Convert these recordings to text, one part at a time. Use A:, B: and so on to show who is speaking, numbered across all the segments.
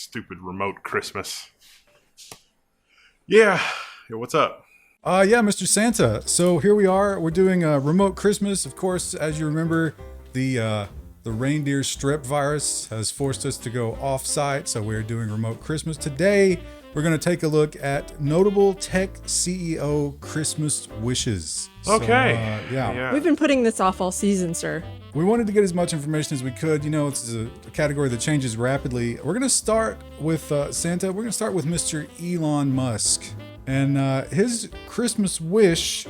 A: stupid remote Christmas. Yeah, what's up?
B: Yeah, Mr. Santa. So here we are. We're doing a remote Christmas. Of course, as you remember, the reindeer strep virus has forced us to go off-site, so we're doing remote Christmas. Today, we're going to take a look at notable tech CEO Christmas wishes.
A: Okay.
B: Yeah.
C: We've been putting this off all season, sir.
B: We wanted to get as much information as we could. You know, it's a category that changes rapidly. We're going to start with Santa. We're going to start with Mr. Elon Musk. And his Christmas wish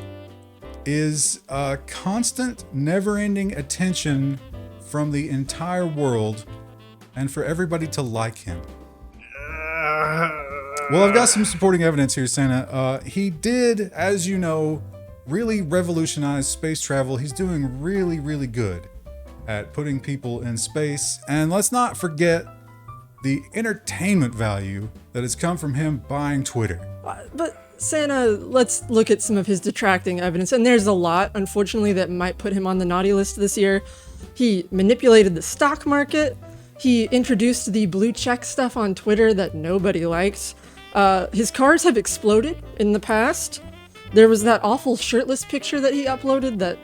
B: is constant, never-ending attention from the entire world and for everybody to like him. Well, I've got some supporting evidence here, Santa. He did, as you know, really revolutionize space travel. He's doing really, really good at putting people in space. And let's not forget the entertainment value that has come from him buying Twitter.
C: But Santa, let's look at some of his detracting evidence. And there's a lot, unfortunately, that might put him on the naughty list this year. He manipulated the stock market. He introduced the blue check stuff on Twitter that nobody likes. His cars have exploded in the past. There was that awful shirtless picture that he uploaded that,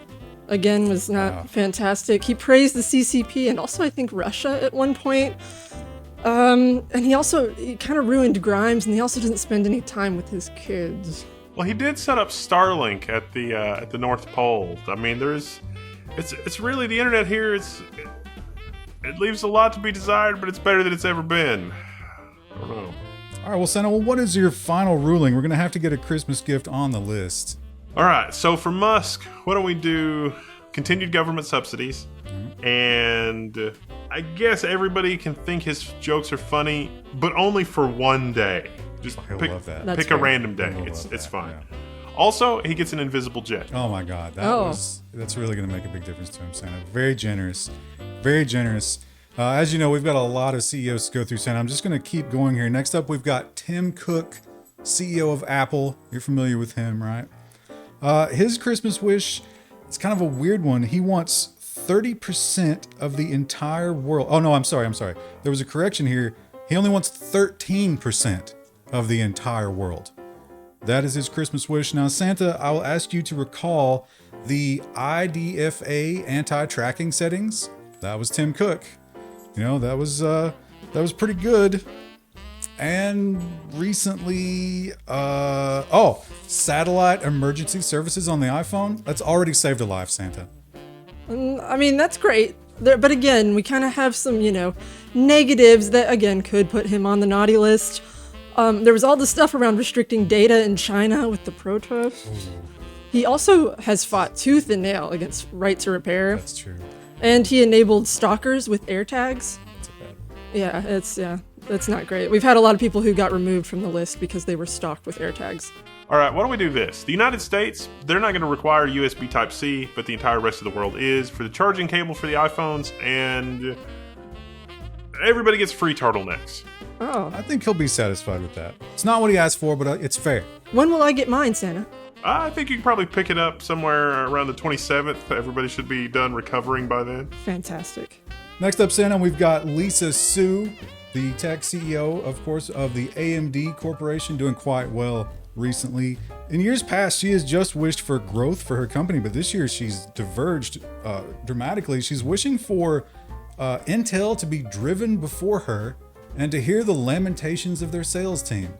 C: again, was not fantastic. He praised the CCP and also, I think, Russia at one point. And he kind of ruined Grimes, and he also didn't spend any time with his kids.
A: Well, he did set up Starlink at the North Pole. I mean, it's really the internet here. It leaves a lot to be desired, but it's better than it's ever been. I don't know.
B: All right, well, Santa, what is your final ruling? We're going to have to get a Christmas gift on the list.
A: All right, so for Musk, why don't we do continued government subsidies? And I guess everybody can think his jokes are funny, but only for one day. Just
B: love that.
A: Pick a random day. It's fine. Yeah. Also, he gets an invisible jet.
B: Oh my God, that's really going to make a big difference to him, Santa. Very generous, very generous. As you know, we've got a lot of CEOs to go through, Santa. I'm just going to keep going here. Next up, we've got Tim Cook, CEO of Apple. You're familiar with him, right? His Christmas wish, it's kind of a weird one. He wants 30% of the entire world. Oh, no, I'm sorry. There was a correction here. He only wants 13% of the entire world. That is his Christmas wish. Now, Santa, I will ask you to recall the IDFA anti-tracking settings. That was Tim Cook. You know, that was pretty good. And recently, satellite emergency services on the iPhone. That's already saved a life, Santa.
C: I mean, that's great. But again, we kind of have some, negatives that, again, could put him on the naughty list. There was all the stuff around restricting data in China with the protests. He also has fought tooth and nail against right to repair.
B: That's true.
C: And he enabled stalkers with AirTags.
B: That's bad.
C: That's not great. We've had a lot of people who got removed from the list because they were stalked with AirTags.
A: All right, why don't we do this? The United States, they're not going to require USB Type-C, but the entire rest of the world is for the charging cable for the iPhones, and everybody gets free turtlenecks.
C: Oh.
B: I think he'll be satisfied with that. It's not what he asked for, but it's fair.
C: When will I get mine, Santa?
A: I think you can probably pick it up somewhere around the 27th. Everybody should be done recovering by then.
C: Fantastic.
B: Next up, Santa, we've got Lisa Su, the tech CEO, of course, of the AMD Corporation, doing quite well recently. In years past, she has just wished for growth for her company, but this year she's diverged dramatically. She's wishing for Intel to be driven before her and to hear the lamentations of their sales team.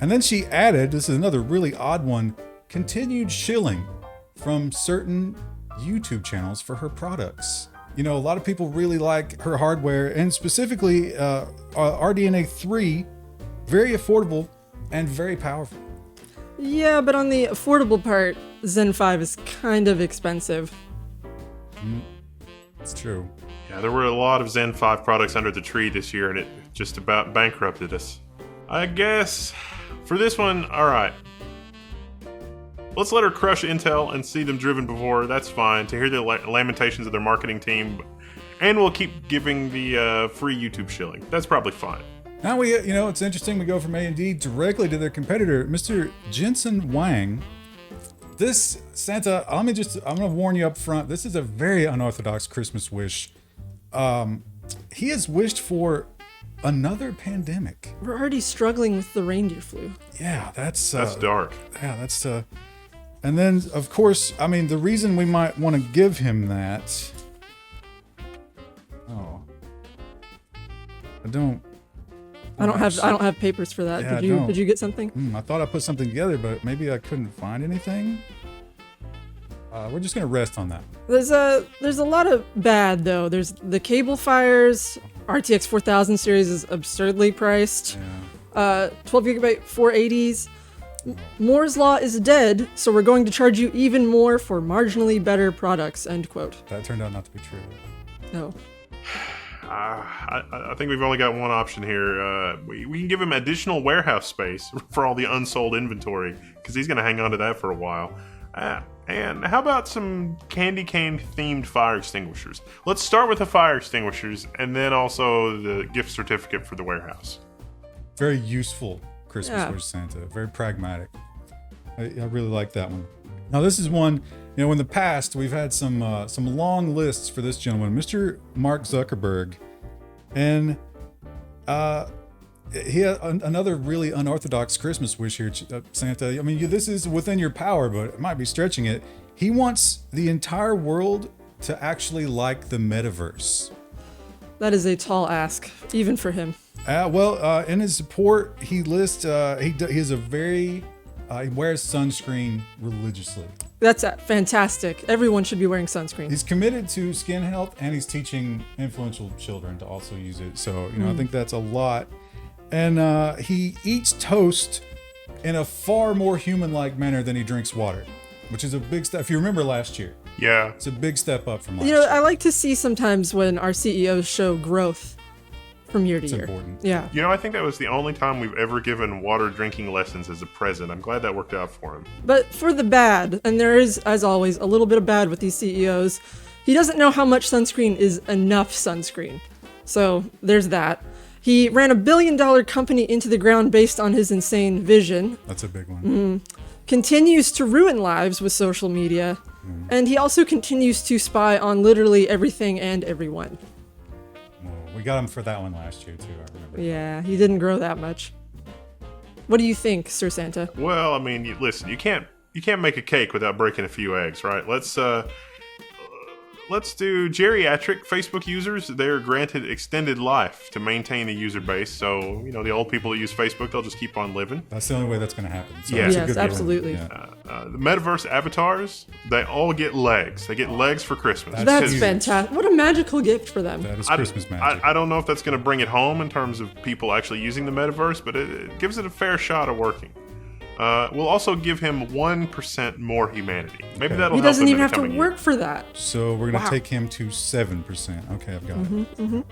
B: And then she added, this is another really odd one, continued shilling from certain YouTube channels for her products. You know, a lot of people really like her hardware, and specifically RDNA 3, very affordable and very powerful.
C: Yeah, but on the affordable part, Zen 5 is kind of expensive.
B: It's true.
A: Yeah, there were a lot of Zen 5 products under the tree this year, and it just about bankrupted us. I guess for this one, all right. Let's let her crush Intel and see them driven before. That's fine. To hear the lamentations of their marketing team. And we'll keep giving the free YouTube shilling. That's probably fine.
B: Now it's interesting. We go from AMD directly to their competitor, Mr. Jensen Wang. This, Santa, I'm going to warn you up front. This is a very unorthodox Christmas wish. He has wished for another pandemic.
C: We're already struggling with the reindeer flu.
B: Yeah, that's
A: dark.
B: Yeah, that's and then of course, I mean, the reason we might want to give him that.
C: I don't have papers for that.
B: Yeah,
C: Did you get something?
B: I thought I put something together, but maybe I couldn't find anything. We're just gonna rest on that.
C: There's a lot of bad though. There's the cable fires. RTX 4000 series is absurdly priced.
B: Yeah.
C: 12 gigabyte 480s. Moore's law is dead, so we're going to charge you even more for marginally better products. End quote.
B: That turned out not to be true.
C: No.
A: I think we've only got one option here. We can give him additional warehouse space for all the unsold inventory, because he's going to hang on to that for a while. And how about some candy cane themed fire extinguishers? Let's start with the fire extinguishers, and then also the gift certificate for the warehouse.
B: Very useful Christmas wish, Santa. Very pragmatic. I really like that one. Now this is one, in the past we've had some long lists for this gentleman, Mr. Mark Zuckerberg, and he had another really unorthodox Christmas wish here, Santa. I mean, this is within your power, but it might be stretching it. He wants the entire world to actually like the metaverse.
C: That is a tall ask, even for him.
B: In his support, he lists he wears sunscreen religiously.
C: That's fantastic. Everyone should be wearing sunscreen.
B: He's committed to skin health, and he's teaching influential children to also use it. So, I think that's a lot. And he eats toast in a far more human-like manner than he drinks water, which is a big step. If you remember last year.
A: Yeah.
B: It's a big step up from last year.
C: I like to see sometimes when our CEOs show growth from year to year.
B: It's important.
C: Yeah.
A: I think that was the only time we've ever given water drinking lessons as a present. I'm glad that worked out for him.
C: But for the bad, and there is, as always, a little bit of bad with these CEOs, he doesn't know how much sunscreen is enough sunscreen. So there's that. He ran a $1 billion company into the ground based on his insane vision.
B: That's a big one.
C: Continues to ruin lives with social media. And he also continues to spy on literally everything and everyone.
B: We got him for that one last year, too, I remember.
C: Yeah, he didn't grow that much. What do you think, Sir Santa?
A: Well, I mean, listen, you can't make a cake without breaking a few eggs, right? Let's do geriatric Facebook users. They're granted extended life to maintain a user base. So, the old people that use Facebook, they'll just keep on living.
B: That's the only way that's going to happen. So
A: Yeah.
B: that's a
C: Yes,
B: good
C: absolutely.
B: Yeah.
A: The metaverse avatars, they all get legs. They get legs for Christmas.
C: That's
B: huge.
C: fantastic. What a magical gift for them.
B: That is Christmas magic.
A: I don't know if that's going to bring it home in terms of people actually using the metaverse, but it gives it a fair shot of working. We'll also give him 1% more humanity. Maybe that'll
C: He
A: help
C: doesn't
A: him
C: even
A: in
C: have
A: the
C: to
A: coming
C: work
A: year.
C: for that.
B: So we're going to
C: Wow.
B: take him to 7%. Okay, I've got it.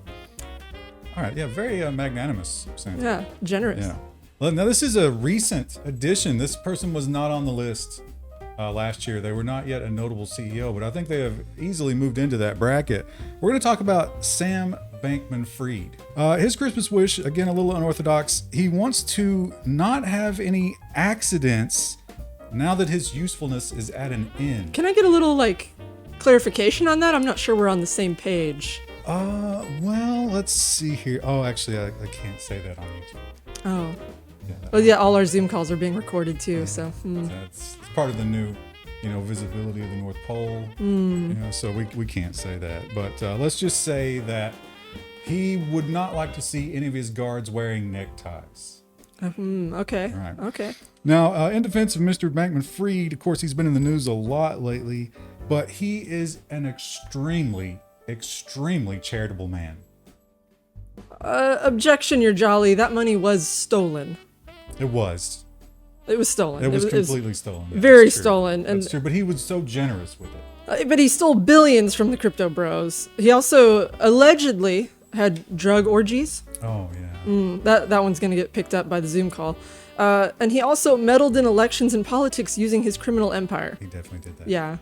B: All right, yeah, very magnanimous, Santa.
C: Yeah, generous.
B: Yeah. Well, now this is a recent addition. This person was not on the list last year. They were not yet a notable CEO, but I think they have easily moved into that bracket. We're going to talk about Sam Bankman-Fried. His Christmas wish, again, a little unorthodox. He wants to not have any accidents now that his usefulness is at an end.
C: Can I get a little, clarification on that? I'm not sure we're on the same page.
B: Well, let's see here. Oh, actually, I can't say that on YouTube.
C: Oh.
B: Yeah,
C: Well, yeah, all our Zoom calls are being recorded, too, so...
B: That's part of the new, visibility of the North Pole. So we can't say that. But let's just say that he would not like to see any of his guards wearing neckties.
C: Okay.
B: Right.
C: Okay.
B: Now, in defense of Mr. Bankman-Fried, of course, he's been in the news a lot lately, but he is an extremely charitable man.
C: Objection, you're jolly. That money was stolen.
B: It was.
C: It was stolen.
B: It was completely stolen. Yeah,
C: very
B: that's true.
C: stolen. And
B: That's true, but he was so generous with it.
C: But he stole billions from the crypto bros. He also allegedly had drug orgies.
B: Oh, yeah.
C: That one's going to get picked up by the Zoom call. And he also meddled in elections and politics using his criminal empire.
B: He definitely did that.
C: Yeah.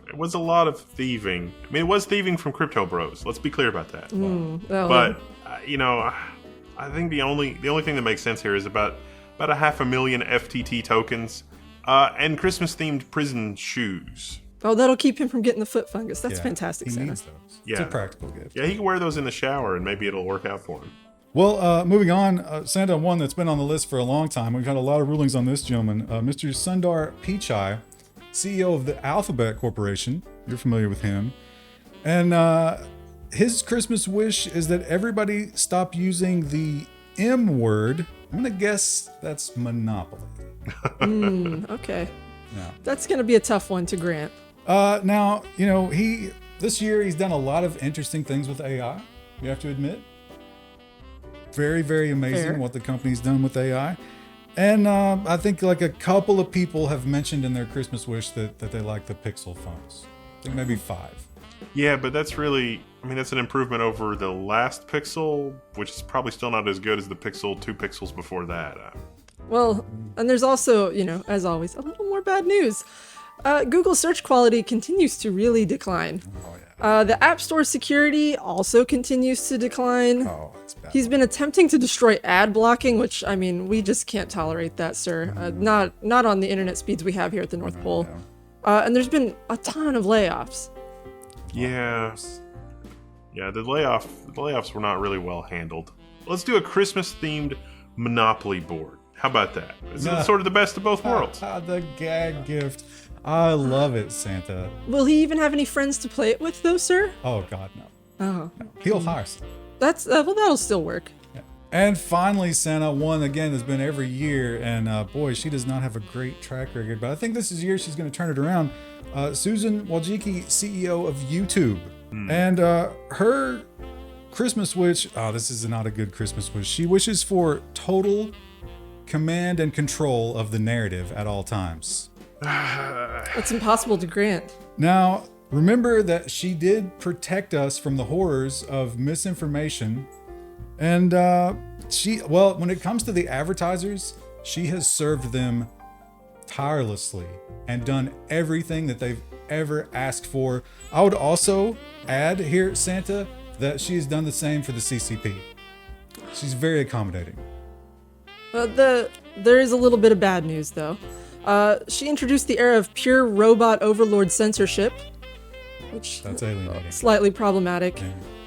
A: It was a lot of thieving. I mean, it was thieving from crypto bros. Let's be clear about that.
C: Well,
A: But I think the only thing that makes sense here is about 500,000 FTT tokens and Christmas themed prison shoes.
C: Oh, that'll keep him from getting the foot fungus. That's
B: Yeah,
C: fantastic,
B: He
C: Santa.
B: needs those. It's
A: Yeah.
B: a practical gift.
A: Yeah, he can wear those in the shower and maybe it'll work out for him.
B: Well, moving on, Santa, one that's been on the list for a long time. We've had a lot of rulings on this gentleman, Mr. Sundar Pichai, CEO of the Alphabet Corporation. You're familiar with him. And his Christmas wish is that everybody stop using the M word. I'm going to guess that's monopoly.
C: Okay.
B: Yeah.
C: That's going to be a tough one to grant.
B: Now, this year he's done a lot of interesting things with AI, you have to admit. Very, very amazing
C: Fair.
B: what the company's done with AI. And I think like a couple of people have mentioned in their Christmas wish that they like the Pixel phones. I think maybe 5.
A: Yeah, but that's really, that's an improvement over the last Pixel, which is probably still not as good as the Pixel 2 Pixels before that.
C: Well, and there's also, as always, a little more bad news. Google search quality continues to really decline.
B: Oh, yeah.
C: The App Store security also continues to decline.
B: Oh, it's bad.
C: He's been attempting to destroy ad blocking, which, we just can't tolerate that, sir. Not on the internet speeds we have here at the North Pole. And there's been a ton of layoffs.
A: Yeah. Yeah, the layoffs were not really well handled. Let's do a Christmas-themed Monopoly board. How about that? It's sort of the best of both worlds.
B: The gag gift. I love it, Santa.
C: Will he even have any friends to play it with, though, sir?
B: Oh, God, no.
C: Oh.
B: No. He'll hire some.
C: That's, that'll still work.
B: Yeah. And finally, Santa, one again has been every year, and boy, she does not have a great track record, but I think this is the year she's going to turn it around. Susan Wojcicki, CEO of YouTube. And her Christmas wish, this is not a good Christmas wish. She wishes for total command and control of the narrative at all times.
C: It's impossible to grant.
B: Now, remember that she did protect us from the horrors of misinformation. And when it comes to the advertisers, she has served them tirelessly and done everything that they've ever asked for. I would also add here, Santa, that she's done the same for the CCP. She's very accommodating.
C: There is a little bit of bad news, though. She introduced the era of pure robot overlord censorship, which
B: That's alienating.
C: slightly problematic.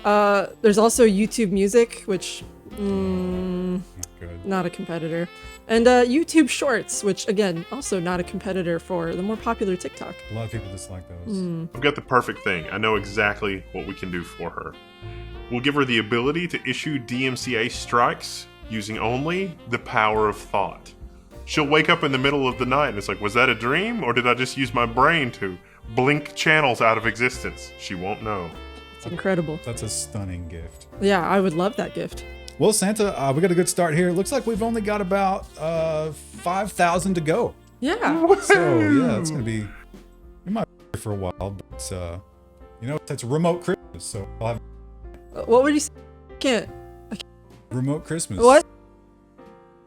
B: Yeah.
C: There's also YouTube Music, which
B: Not good.
C: not a competitor, and YouTube Shorts, which again also not a competitor for the more popular TikTok.
B: A lot of people dislike those.
A: I've got the perfect thing. I know exactly what we can do for her. We'll give her the ability to issue DMCA strikes using only the power of thought. She'll wake up in the middle of the night and it's like, was that a dream? Or did I just use my brain to blink channels out of existence? She won't know.
C: It's incredible.
B: That's a stunning gift.
C: Yeah, I would love that gift.
B: Well, Santa, we got a good start here. Looks like we've only got about 5,000 to go.
C: Yeah.
B: So, yeah, it's going to be... We might be for a while, but, it's a remote Christmas, so I'll have
C: What would you say? Can't.
B: remote Christmas.
C: What?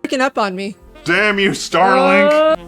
C: Picking up on me.
A: Damn you, Starlink!